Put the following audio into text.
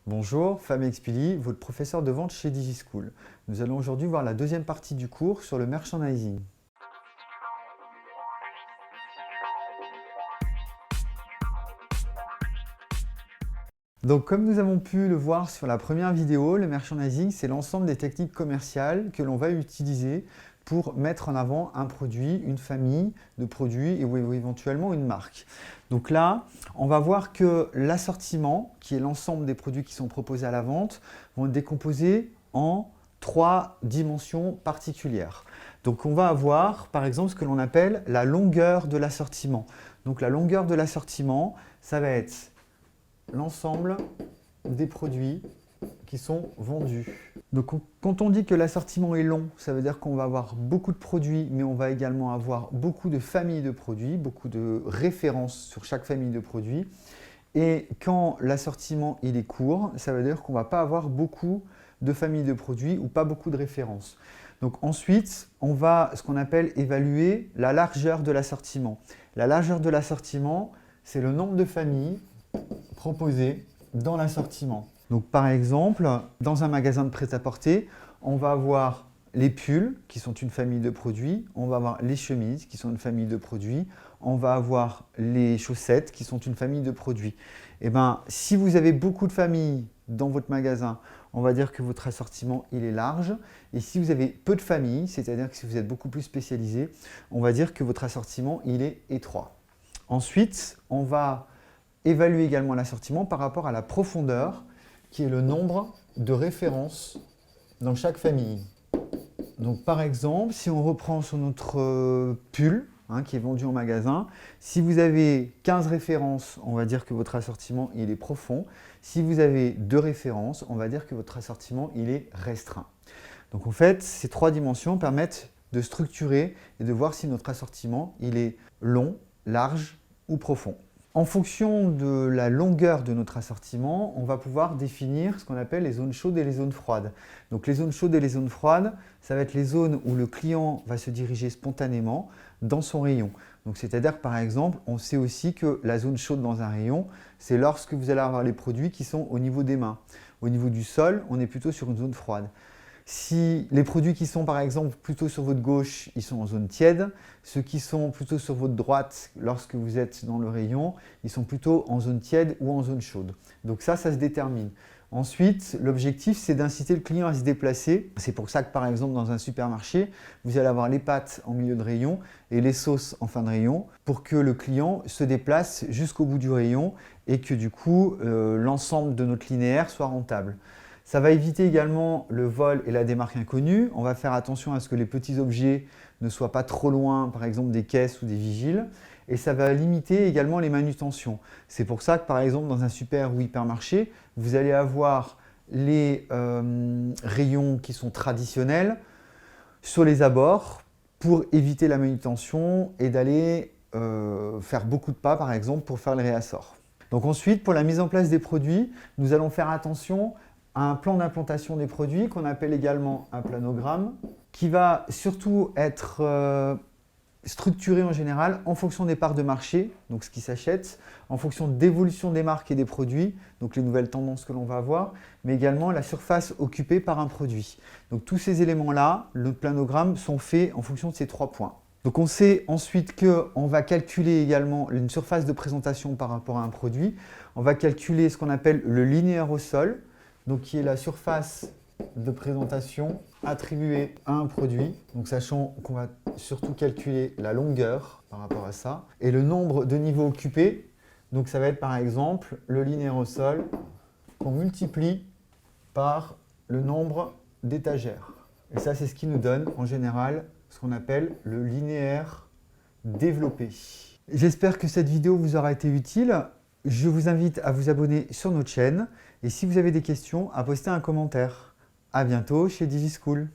Bonjour, Fabien Expili, votre professeur de vente chez DigiSchool. Nous allons aujourd'hui voir la deuxième partie du cours sur le merchandising. Donc comme nous avons pu le voir sur la première vidéo, le merchandising, c'est l'ensemble des techniques commerciales que l'on va utiliser pour mettre en avant un produit, une famille de produits ou éventuellement une marque. Donc là, on va voir que l'assortiment, qui est l'ensemble des produits qui sont proposés à la vente, vont être décomposés en trois dimensions particulières. Donc on va avoir par exemple ce que l'on appelle la longueur de l'assortiment. Donc la longueur de l'assortiment, ça va être l'ensemble des produits qui sont vendus. Donc quand on dit que l'assortiment est long, ça veut dire qu'on va avoir beaucoup de produits, mais on va également avoir beaucoup de familles de produits, beaucoup de références sur chaque famille de produits. Et quand l'assortiment il est court, ça veut dire qu'on ne va pas avoir beaucoup de familles de produits ou pas beaucoup de références. Donc ensuite, on va ce qu'on appelle évaluer la largeur de l'assortiment. La largeur de l'assortiment, c'est le nombre de familles proposées dans l'assortiment. Donc par exemple, dans un magasin de prêt-à-porter, on va avoir les pulls qui sont une famille de produits, on va avoir les chemises qui sont une famille de produits, on va avoir les chaussettes qui sont une famille de produits. Et bien, si vous avez beaucoup de familles dans votre magasin, on va dire que votre assortiment il est large. Et si vous avez peu de familles, c'est-à-dire que si vous êtes beaucoup plus spécialisé, on va dire que votre assortiment il est étroit. Ensuite, on va évaluer également l'assortiment par rapport à la profondeur, qui est le nombre de références dans chaque famille. Donc par exemple, si on reprend sur notre pull, qui est vendu en magasin, si vous avez 15 références, on va dire que votre assortiment il est profond. Si vous avez 2 références, on va dire que votre assortiment il est restreint. Donc en fait, ces trois dimensions permettent de structurer et de voir si notre assortiment il est long, large ou profond. En fonction de la longueur de notre assortiment, on va pouvoir définir ce qu'on appelle les zones chaudes et les zones froides. Donc les zones chaudes et les zones froides, ça va être les zones où le client va se diriger spontanément dans son rayon. Donc c'est-à-dire par exemple, on sait aussi que la zone chaude dans un rayon, c'est lorsque vous allez avoir les produits qui sont au niveau des mains. Au niveau du sol, on est plutôt sur une zone froide. Si les produits qui sont par exemple plutôt sur votre gauche, ils sont en zone tiède. Ceux qui sont plutôt sur votre droite, lorsque vous êtes dans le rayon, ils sont plutôt en zone tiède ou en zone chaude. Donc ça se détermine. Ensuite, l'objectif, c'est d'inciter le client à se déplacer. C'est pour ça que par exemple dans un supermarché, vous allez avoir les pâtes en milieu de rayon et les sauces en fin de rayon pour que le client se déplace jusqu'au bout du rayon et que du coup, l'ensemble de notre linéaire soit rentable. Ça va éviter également le vol et la démarque inconnue. On va faire attention à ce que les petits objets ne soient pas trop loin, par exemple des caisses ou des vigiles. Et ça va limiter également les manutentions. C'est pour ça que par exemple dans un super ou hypermarché, vous allez avoir les rayons qui sont traditionnels sur les abords pour éviter la manutention et d'aller faire beaucoup de pas par exemple pour faire les réassorts. Donc ensuite, pour la mise en place des produits, nous allons faire attention à un plan d'implantation des produits qu'on appelle également un planogramme qui va surtout être structuré en général en fonction des parts de marché, donc ce qui s'achète, en fonction de l'évolution des marques et des produits, donc les nouvelles tendances que l'on va avoir, mais également la surface occupée par un produit. Donc tous ces éléments-là, le planogramme, sont faits en fonction de ces trois points. Donc on sait ensuite qu'on va calculer également une surface de présentation par rapport à un produit. On va calculer ce qu'on appelle le linéaire au sol, donc qui est la surface de présentation attribuée à un produit. Donc sachant qu'on va surtout calculer la longueur par rapport à ça et le nombre de niveaux occupés. Donc ça va être par exemple le linéaire au sol qu'on multiplie par le nombre d'étagères. Et ça, c'est ce qui nous donne en général ce qu'on appelle le linéaire développé. J'espère que cette vidéo vous aura été utile. Je vous invite à vous abonner sur notre chaîne et si vous avez des questions, à poster un commentaire. À bientôt chez DigiSchool.